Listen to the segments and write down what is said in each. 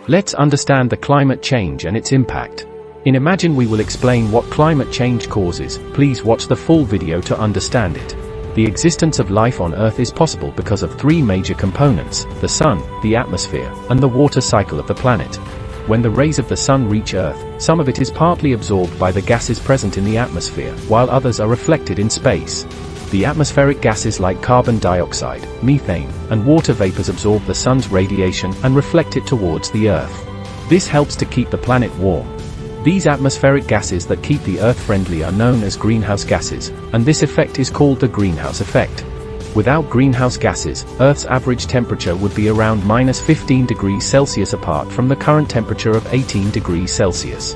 Let's understand the climate change and its impact. In Imagine we will explain what climate change causes. Please watch the full video to understand it. The existence of life on Earth is possible because of three major components: the sun, the atmosphere, and the water cycle of the planet. When the rays of the sun reach Earth, some of it is partly absorbed by the gases present in the atmosphere, while others are reflected in space. The atmospheric gases like carbon dioxide, methane, and water vapors absorb the sun's radiation and reflect it towards the Earth. This helps to keep the planet warm. These atmospheric gases that keep the Earth friendly are known as greenhouse gases, and this effect is called the greenhouse effect. Without greenhouse gases, Earth's average temperature would be around -15 degrees Celsius apart from the current temperature of 18 degrees Celsius.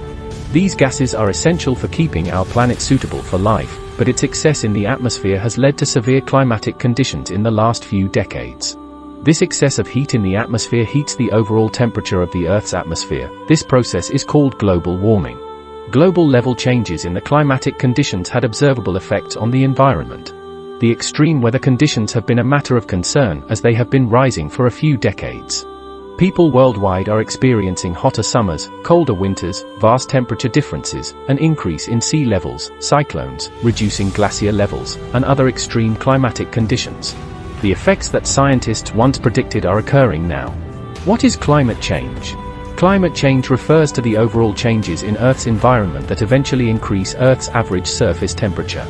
These gases are essential for keeping our planet suitable for life, but its excess in the atmosphere has led to severe climatic conditions in the last few decades. This excess of heat in the atmosphere heats the overall temperature of the Earth's atmosphere. This process is called global warming. Global level changes in the climatic conditions had observable effects on the environment. The extreme weather conditions have been a matter of concern as they have been rising for a few decades. People worldwide are experiencing hotter summers, colder winters, vast temperature differences, an increase in sea levels, cyclones, reducing glacier levels, and other extreme climatic conditions. The effects that scientists once predicted are occurring now. What is climate change? Climate change refers to the overall changes in Earth's environment that eventually increase Earth's average surface temperature.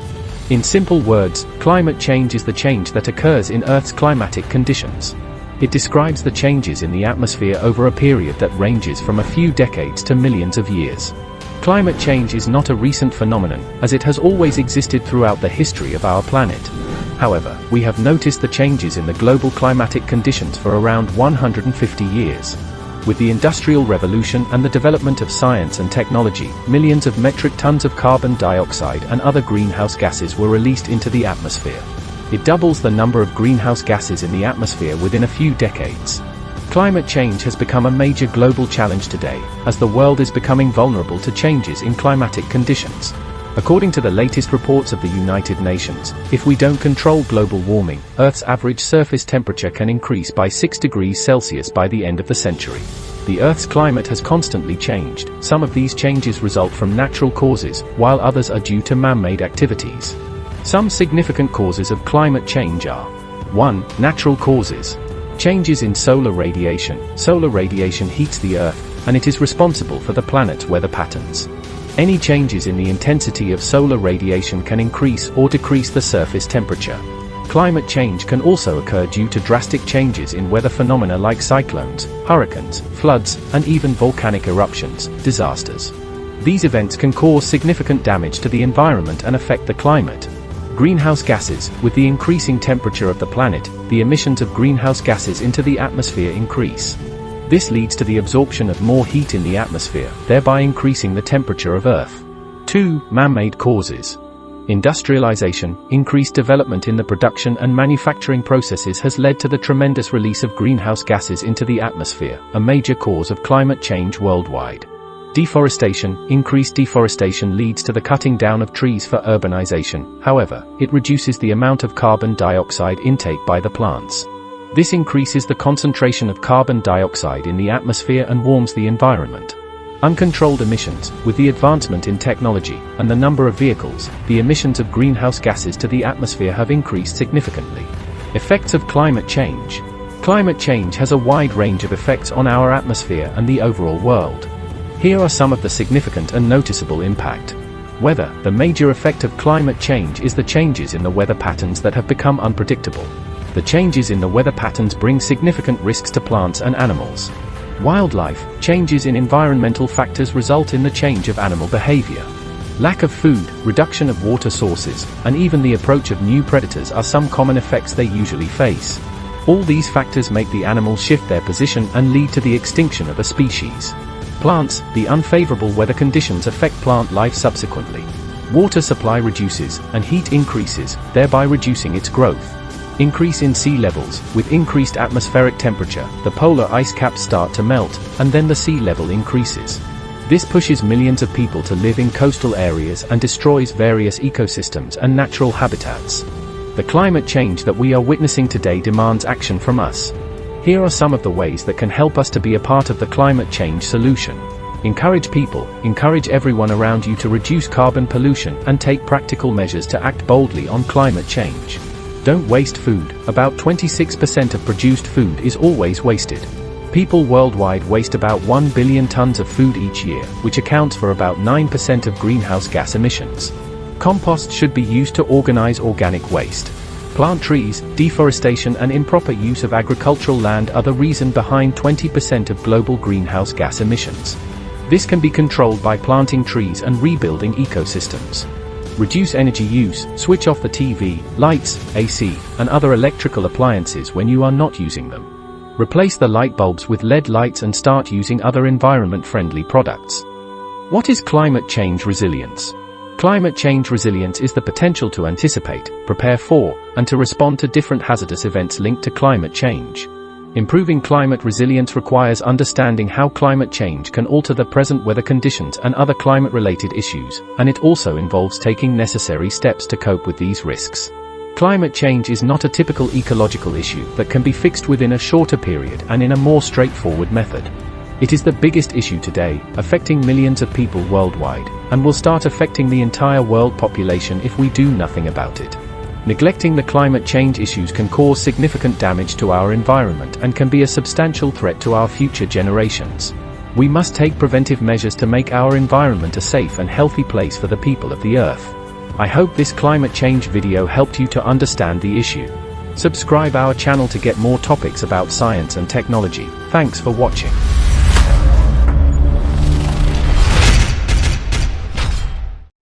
In simple words, climate change is the change that occurs in Earth's climatic conditions. It describes the changes in the atmosphere over a period that ranges from a few decades to millions of years. Climate change is not a recent phenomenon, as it has always existed throughout the history of our planet. However, we have noticed the changes in the global climatic conditions for around 150 years. With the Industrial Revolution and the development of science and technology, millions of metric tons of carbon dioxide and other greenhouse gases were released into the atmosphere. It doubles the number of greenhouse gases in the atmosphere within a few decades. Climate change has become a major global challenge today, as the world is becoming vulnerable to changes in climatic conditions. According to the latest reports of the United Nations, if we don't control global warming, Earth's average surface temperature can increase by 6 degrees Celsius by the end of the century. The Earth's climate has constantly changed. Some of these changes result from natural causes, while others are due to man-made activities. Some significant causes of climate change are: 1. Natural causes. Changes in solar radiation. Solar radiation heats the Earth, and it is responsible for the planet's weather patterns. Any changes in the intensity of solar radiation can increase or decrease the surface temperature. Climate change can also occur due to drastic changes in weather phenomena like cyclones, hurricanes, floods, and even volcanic eruptions, disasters. These events can cause significant damage to the environment and affect the climate. Greenhouse gases. With the increasing temperature of the planet, the emissions of greenhouse gases into the atmosphere increase. This leads to the absorption of more heat in the atmosphere, thereby increasing the temperature of Earth. 2. Man-made causes. Industrialization. Increased development in the production and manufacturing processes has led to the tremendous release of greenhouse gases into the atmosphere, a major cause of climate change worldwide. Deforestation. Increased deforestation leads to the cutting down of trees for urbanization. However, it reduces the amount of carbon dioxide intake by the plants. This increases the concentration of carbon dioxide in the atmosphere and warms the environment. Uncontrolled emissions. With the advancement in technology and the number of vehicles, the emissions of greenhouse gases to the atmosphere have increased significantly. Effects of climate change. Climate change has a wide range of effects on our atmosphere and the overall world. Here are some of the significant and noticeable impact. Weather. The major effect of climate change is the changes in the weather patterns that have become unpredictable. The changes in the weather patterns bring significant risks to plants and animals. Wildlife. Changes in environmental factors result in the change of animal behavior. Lack of food, reduction of water sources, and even the approach of new predators are some common effects they usually face. All these factors make the animals shift their position and lead to the extinction of a species. Plants. The unfavorable weather conditions affect plant life subsequently. Water supply reduces, and heat increases, thereby reducing its growth. Increase in sea levels. With increased atmospheric temperature, the polar ice caps start to melt, and then the sea level increases. This pushes millions of people to live in coastal areas and destroys various ecosystems and natural habitats. The climate change that we are witnessing today demands action from us. Here are some of the ways that can help us to be a part of the climate change solution. Encourage everyone around you to reduce carbon pollution and take practical measures to act boldly on climate change. Don't waste food. About 26% of produced food is always wasted. People worldwide waste about 1 billion tons of food each year, which accounts for about 9% of greenhouse gas emissions. Compost should be used to organize organic waste. Plant trees. Deforestation and improper use of agricultural land are the reason behind 20% of global greenhouse gas emissions. This can be controlled by planting trees and rebuilding ecosystems. Reduce energy use. Switch off the TV, lights, AC, and other electrical appliances when you are not using them. Replace the light bulbs with LED lights and start using other environment-friendly products. What is climate change resilience? Climate change resilience is the potential to anticipate, prepare for, and to respond to different hazardous events linked to climate change. Improving climate resilience requires understanding how climate change can alter the present weather conditions and other climate-related issues, and it also involves taking necessary steps to cope with these risks. Climate change is not a typical ecological issue that can be fixed within a shorter period and in a more straightforward method. It is the biggest issue today, affecting millions of people worldwide, and will start affecting the entire world population if we do nothing about it. Neglecting the climate change issues can cause significant damage to our environment and can be a substantial threat to our future generations. We must take preventive measures to make our environment a safe and healthy place for the people of the Earth. I hope this climate change video helped you to understand the issue. Subscribe our channel to get more topics about science and technology. Thanks for watching.